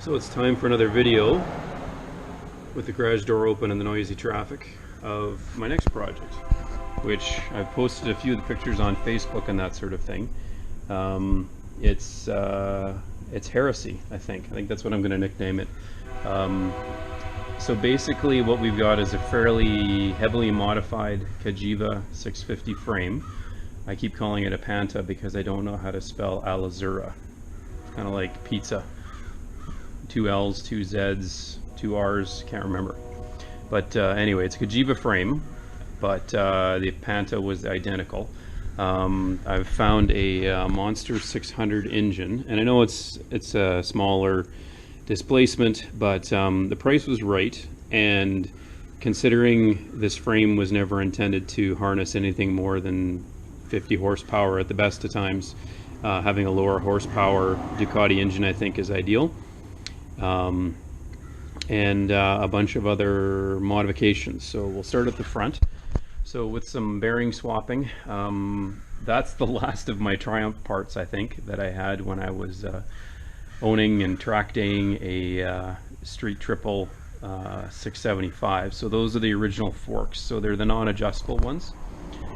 So it's time for another video with the garage door open and the noisy traffic of my next project, which I've posted a few of the pictures on Facebook and that sort of thing. It's heresy, I think. I think that's what I'm going to nickname it. So basically what we've got is a fairly heavily modified Cagiva 650 frame. I keep calling it a Pantah because I don't know how to spell Alazura. It's kind of like pizza. 2 L's, 2 Z's, 2 R's, can't remember. But anyway, it's a Cagiva frame, but the Pantah was identical. I've found a Monster 600 engine, and I know it's a smaller displacement, but the price was right, and considering this frame was never intended to harness anything more than 50 horsepower at the best of times, having a lower horsepower Ducati engine I think is ideal. And a bunch of other modifications. So we'll start at the front. So with some bearing swapping, that's the last of my Triumph parts I think that I had when I was owning and track daying a Street Triple 675. So those are the original forks. So they're the non-adjustable ones.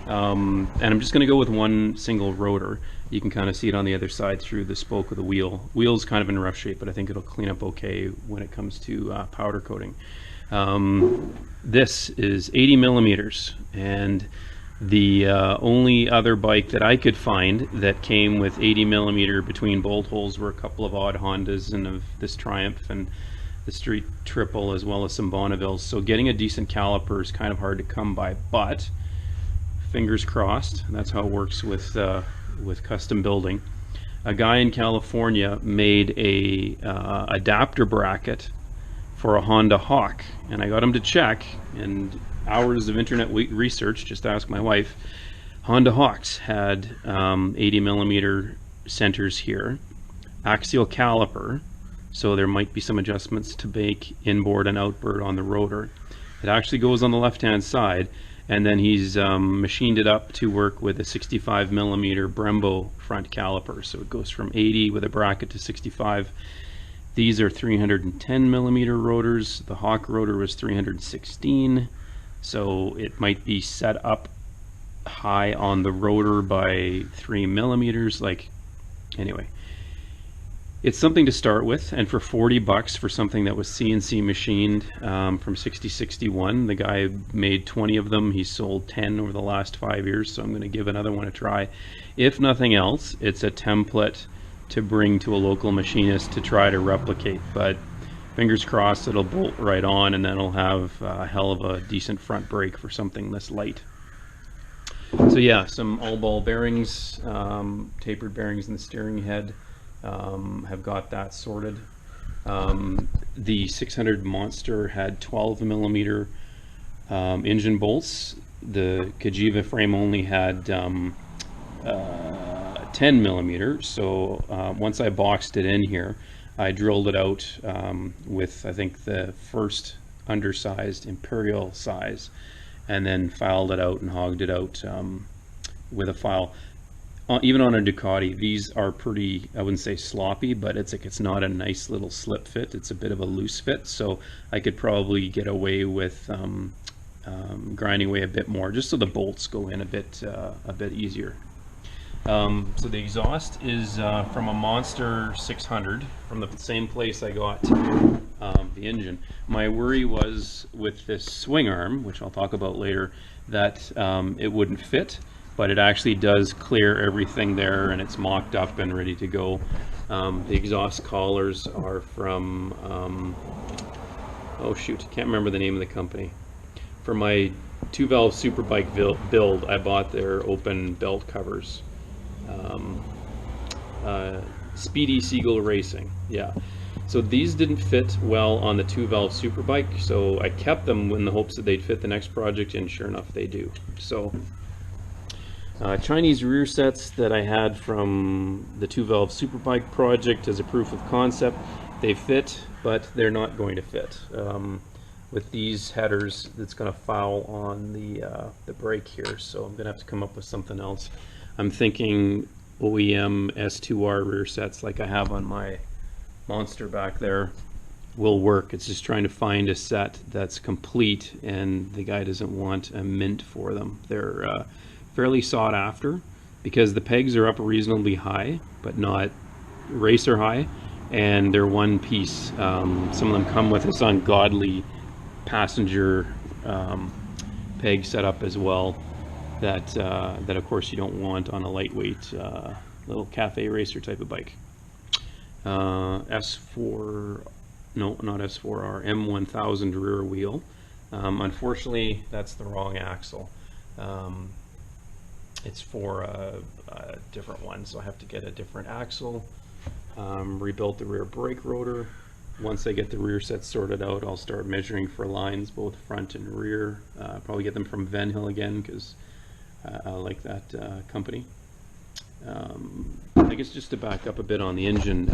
And I'm just going to go with one single rotor. You can kind of see it on the other side through the spoke of the wheel. Wheel's kind of in rough shape, but I think it'll clean up okay when it comes to powder coating. This is 80 millimeters, and the only other bike that I could find that came with 80 millimeter between bolt holes were a couple of odd Hondas and of this Triumph and the Street Triple, as well as some Bonnevilles. So getting a decent caliper is kind of hard to come by, but fingers crossed. That's how it works with custom building. A guy in California made a adapter bracket for a Honda Hawk, and I got him to check, and hours of internet research, just ask my wife. Honda Hawks had 80 millimeter centers here, axial caliper, so there might be some adjustments to make inboard and outboard on the rotor. It actually goes on the left hand side, and then he's machined it up to work with a 65 millimeter Brembo front caliper. So it goes from 80 with a bracket to 65. These are 310 millimeter rotors. The Hawk rotor was 316. So it might be set up high on the rotor by 3 millimeters. Anyway. It's something to start with, and for 40 bucks for something that was CNC machined from 6061, the guy made 20 of them. He sold 10 over the last 5 years, so I'm going to give another one a try. If nothing else, it's a template to bring to a local machinist to try to replicate, but fingers crossed it'll bolt right on, and then it'll have a hell of a decent front brake for something this light. So yeah, some all-ball bearings, tapered bearings in the steering head. Have got that sorted. The 600 Monster had 12 millimeter engine bolts. The Cagiva frame only had 10 millimeter. So once I boxed it in here, I drilled it out with I think the first undersized Imperial size, and then filed it out and hogged it out with a file. Even on a Ducati, these are pretty, I wouldn't say sloppy, but it's not a nice little slip fit. It's a bit of a loose fit, so I could probably get away with grinding away a bit more, just so the bolts go in a bit easier. So the exhaust is from a Monster 600, from the same place I got the engine. My worry was with this Swingarm, which I'll talk about later, that it wouldn't fit. But it actually does clear everything there, and it's mocked up and ready to go. The exhaust collars are from, oh shoot, can't remember the name of the company. For my 2-valve Superbike build, I bought their open belt covers. Speedy Seagull Racing, yeah. So these didn't fit well on the 2-valve Superbike, so I kept them in the hopes that they'd fit the next project, and sure enough they do. So Chinese rear sets that I had from the 2-valve Superbike project as a proof of concept, they fit, but they're not going to fit. With these headers, it's going to foul on the brake here, so I'm going to have to come up with something else. I'm thinking OEM S2R rear sets like I have on my monster back there will work. It's just trying to find a set that's complete, and the guy doesn't want a mint for them. They're fairly sought after because the pegs are up reasonably high, but not racer high, and they're one piece. Some of them come with this ungodly passenger peg setup as well, that of course you don't want on a lightweight little cafe racer type of bike. S4, no, not S4R, M1000 rear wheel. Unfortunately, that's the wrong axle. It's for a different one, so I have to get a different axle. Rebuilt the rear brake rotor. Once I get the rear set sorted out, I'll start measuring for lines, both front and rear. Probably get them from Van Hill again, because I like that company. I guess just to back up a bit on the engine,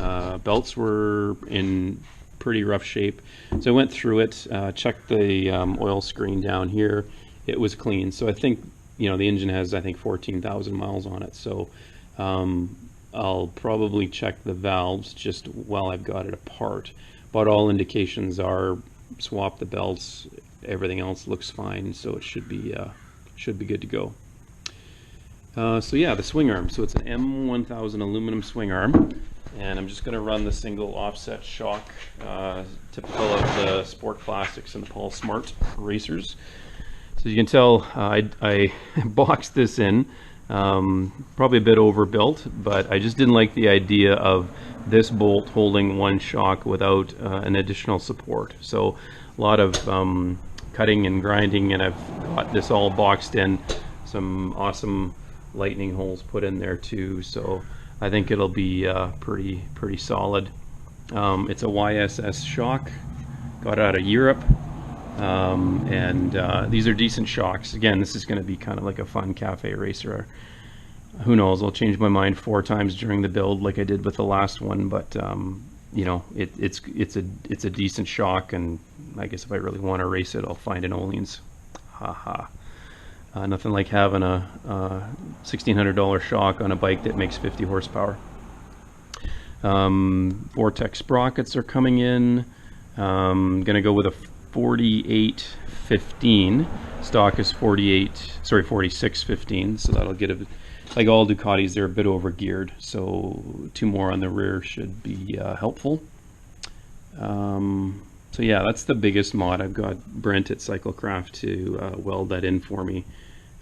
belts were in pretty rough shape, so I went through it, checked the oil screen down here. It was clean, so I think, you know, the engine has, I think, 14,000 miles on it, so I'll probably check the valves just while I've got it apart, but all indications are swap the belts, everything else looks fine, so it should be good to go. So yeah, the swing arm. So it's an M1000 aluminum swing arm, and I'm just going to run the single offset shock, typical of the Sport Classics and the Paul Smart racers. So you can tell I boxed this in, probably a bit overbuilt, but I just didn't like the idea of this bolt holding one shock without an additional support. So a lot of cutting and grinding, and I've got this all boxed in. Some awesome lightning holes put in there too, so I think it'll be pretty solid. It's a YSS shock, got it out of Europe, and these are decent shocks. Again, this is going to be kind of like a fun cafe racer. Who knows, I'll change my mind 4 times during the build like I did with the last one, but you know, it's a decent shock, and I guess if I really want to race it, I'll find an Öhlins. Haha. Nothing like having a $1,600 shock on a bike that makes 50 horsepower. Vortex sprockets are coming in. Gonna go with a 4815. Stock is 4615, so that'll get a, like all Ducatis, they're a bit over geared, so 2 more on the rear should be helpful. So yeah, that's the biggest mod. I've got Brent at Cyclecraft to weld that in for me.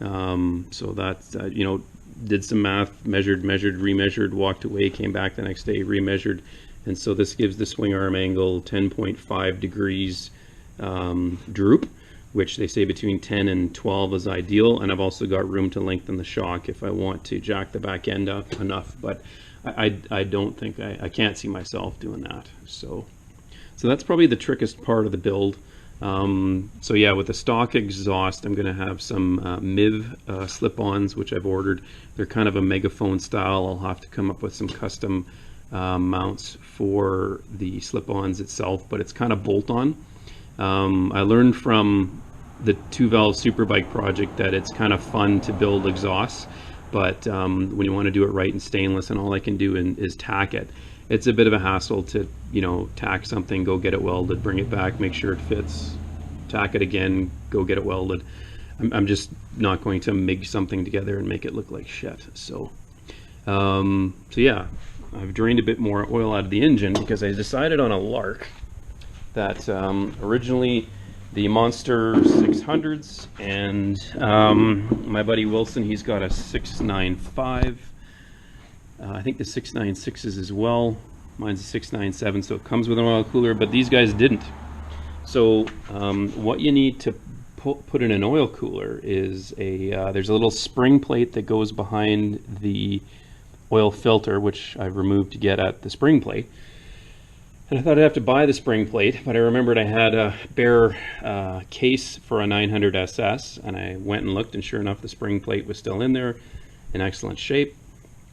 So that, you know, did some math, measured, remeasured, walked away, came back the next day, remeasured, and so this gives the swing arm angle 10.5 degrees droop, which they say between 10 and 12 is ideal, and I've also got room to lengthen the shock if I want to jack the back end up enough, but I don't think, I can't see myself doing that. So that's probably the trickiest part of the build. So yeah, with the stock exhaust, I'm going to have some MIV slip-ons, which I've ordered. They're kind of a megaphone style. I'll have to come up with some custom mounts for the slip-ons itself, but it's kind of bolt-on. I learned from the 2-valve Superbike project that it's kind of fun to build exhausts, but when you want to do it right in stainless and all I can do is tack it, it's a bit of a hassle to, you know, tack something, go get it welded, bring it back, make sure it fits, tack it again, go get it welded. I'm just not going to MIG something together and make it look like shit. So yeah, I've drained a bit more oil out of the engine because I decided on a lark that originally the Monster 600s and my buddy Wilson, he's got a 695. I think the 696s as well. Mine's a 697, so it comes with an oil cooler, but these guys didn't. So what you need to put in an oil cooler is there's a little spring plate that goes behind the oil filter, which I've removed to get at the spring plate. And I thought I'd have to buy the spring plate, but I remembered I had a bare case for a 900 SS, and I went and looked, and sure enough, the spring plate was still in there, in excellent shape.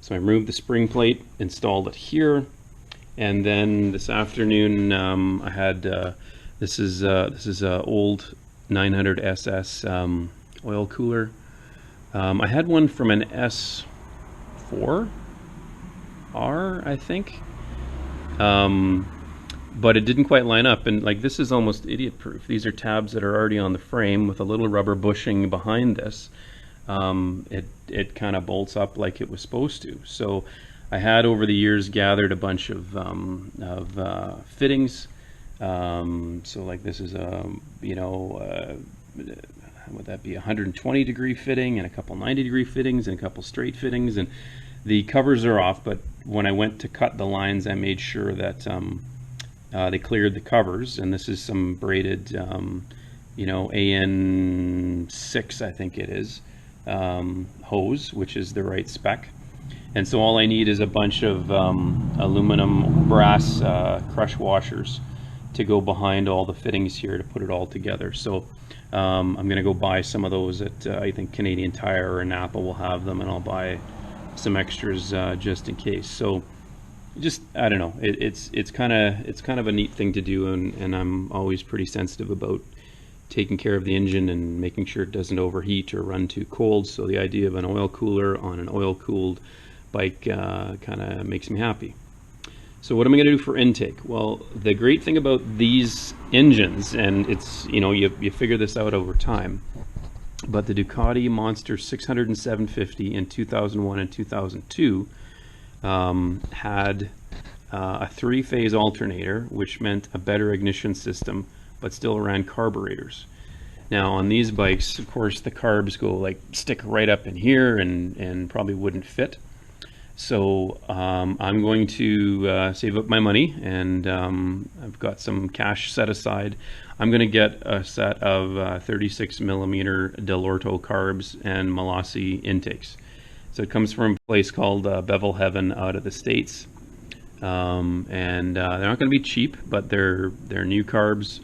So I removed the spring plate, installed it here, and then this afternoon I had this is a old 900 SS oil cooler. I had one from an S4R, I think. But it didn't quite line up, and like this is almost idiot proof. These are tabs that are already on the frame with a little rubber bushing behind this. It kind of bolts up like it was supposed to. So I had over the years gathered a bunch of fittings. So like this is a, would that be 120 degree fitting and a couple 90 degree fittings and a couple straight fittings, and the covers are off, but when I went to cut the lines I made sure that they cleared the covers, and this is some braided AN6 I think it is hose, which is the right spec. And so all I need is a bunch of aluminum brass crush washers to go behind all the fittings here to put it all together. So I'm going to go buy some of those at I think Canadian Tire or Napa will have them, and I'll buy some extras just in case. So just, I don't know, it's kind of a neat thing to do, and I'm always pretty sensitive about taking care of the engine and making sure it doesn't overheat or run too cold. So the idea of an oil cooler on an oil cooled bike kind of makes me happy. So what am I going to do for intake? Well, the great thing about these engines, and it's, you figure this out over time, but the Ducati Monster 600 and 750 in 2001 and 2002 had a three-phase alternator, which meant a better ignition system, but still ran carburetors. Now on these bikes, of course, the carbs go like stick right up in here and probably wouldn't fit. So I'm going to save up my money, and I've got some cash set aside. I'm going to get a set of 36 millimeter Dell'Orto carbs and Malassi intakes. So it comes from a place called Bevel Heaven out of the States, and they're not going to be cheap, but they're new carbs.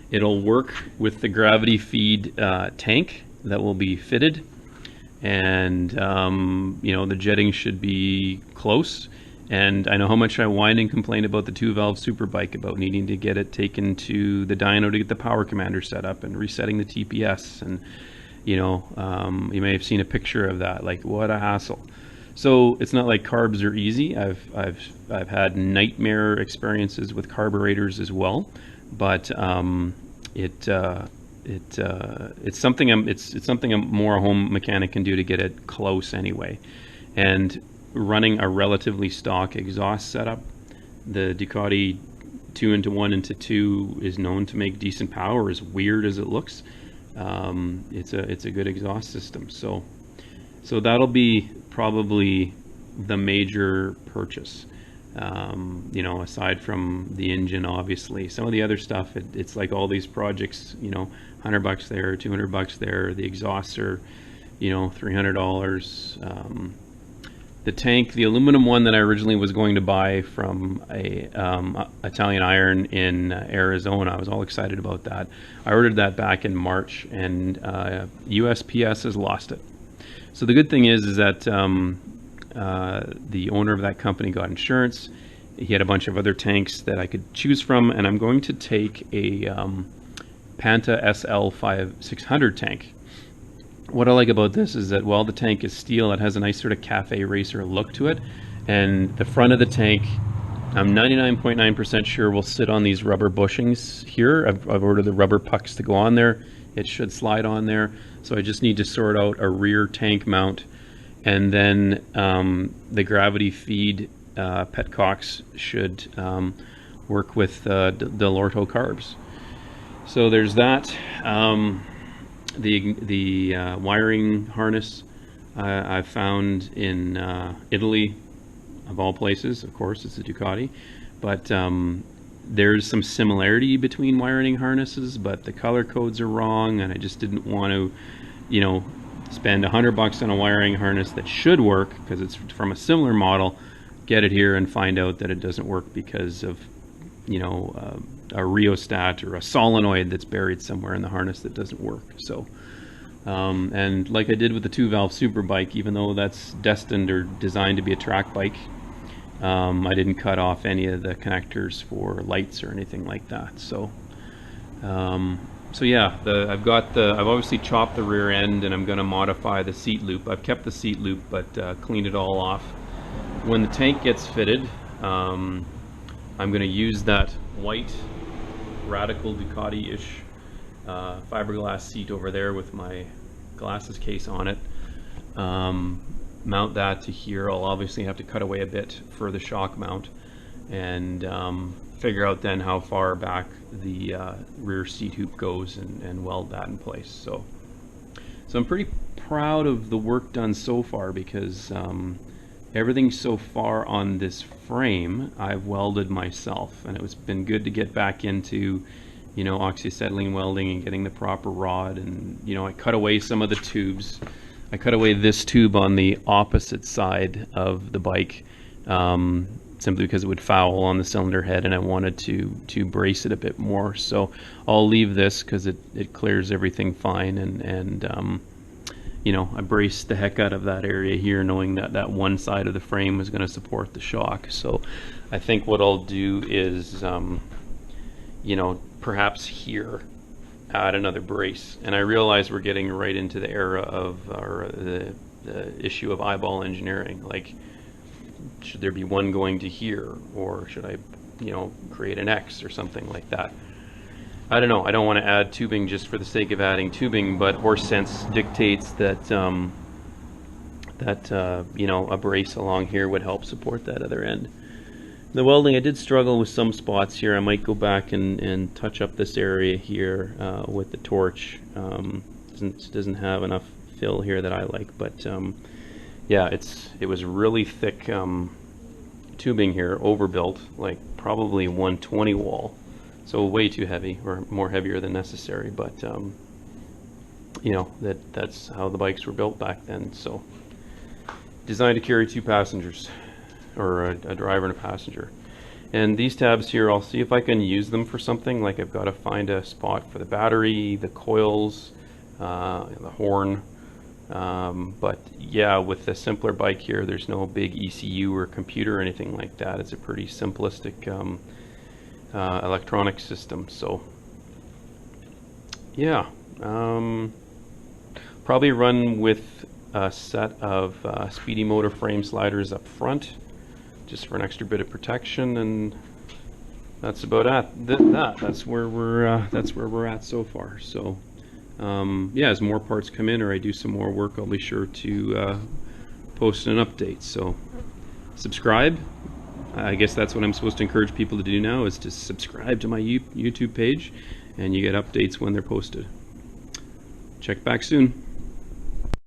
It'll work with the gravity feed tank that will be fitted, and the jetting should be close. And I know how much I whined and complained about the 2-valve Superbike about needing to get it taken to the dyno to get the power commander set up and resetting the TPS, and you may have seen a picture of that. Like, what a hassle. So it's not like carbs are easy. I've had nightmare experiences with carburetors as well, but it's something a more home mechanic can do to get it close anyway. And running a relatively stock exhaust setup, the Ducati 2-into-1-into-2 is known to make decent power, as weird as it looks. It's a good exhaust system. So that'll be probably the major purchase. Aside from the engine, obviously. Some of the other stuff, it's like all these projects, $100 there, $200 there. The exhausts are, $300. The tank, the aluminum one that I originally was going to buy from a Italian Iron in Arizona, I was all excited about that. I ordered that back in March, and USPS has lost it. So the good thing is that the owner of that company got insurance. He had a bunch of other tanks that I could choose from, and I'm going to take a Pantah SL 600 tank. What I like about this is that while the tank is steel, it has a nice sort of cafe racer look to it, and the front of the tank, I'm 99.9% sure will sit on these rubber bushings here. I've ordered the rubber pucks to go on there. It should slide on there, so I just need to sort out a rear tank mount, and then the gravity feed petcocks should work with the Dell'Orto carbs. So there's that. The wiring harness I've found in Italy, of all places. Of course, it's a Ducati, but there's some similarity between wiring harnesses, but the color codes are wrong, and I just didn't want to, spend $100 on a wiring harness that should work because it's from a similar model, get it here and find out that it doesn't work because of, a rheostat or a solenoid that's buried somewhere in the harness that doesn't work. So, and like I did with the 2-valve Superbike, even though that's destined or designed to be a track bike, I didn't cut off any of the connectors for lights or anything like that. So, yeah, I've obviously chopped the rear end, and I'm going to modify the seat loop. I've kept the seat loop, but cleaned it all off. When the tank gets fitted, I'm I'm going to use that white Radical Ducati-ish fiberglass seat over there with my glasses case on it. Mount that to here. I'll obviously have to cut away a bit for the shock mount, and figure out then how far back the rear seat hoop goes, and weld that in place. So I'm pretty proud of the work done so far, because everything so far on this frame I've welded myself, and it's been good to get back into, you know, oxyacetylene welding and getting the proper rod. And, you know, I cut away some of the tubes. I cut away this tube on the opposite side of the bike, simply because it would foul on the cylinder head, and I wanted to brace it a bit more. So I'll leave this because it clears everything fine, and you know, I braced the heck out of that area here, knowing that that one side of the frame was going to support the shock. So I think what I'll do is, you know, perhaps here add another brace. And I realize we're getting right into the era of, or the issue of eyeball engineering. Like, should there be one going to here, or should I, you know, create an X or something like that? I don't know. I don't want to add tubing just for the sake of adding tubing, but horse sense dictates that you know, a brace along here would help support that other end. The welding, I did struggle with some spots here. I might go back and touch up this area here with the torch. Doesn't have enough fill here that I like, but yeah, it was really thick tubing here, overbuilt, like probably 120 wall. So way too heavy, or more heavier than necessary, but you know, that's how the bikes were built back then. So designed to carry 2 passengers, or a driver and a passenger. And these tabs here, I'll see if I can use them for something. Like, I've got to find a spot for the battery, the coils, the horn. But yeah, with the simpler bike here, there's no big ECU or computer or anything like that. It's a pretty simplistic electronic system. So yeah, probably run with a set of Speedy Motor frame sliders up front, just for an extra bit of protection, and that's about that's where we're at so far. So yeah, as more parts come in or I do some more work, I'll be sure to post an update. So subscribe. I guess that's what I'm supposed to encourage people to do now, is to subscribe to my YouTube page, and you get updates when they're posted. Check back soon.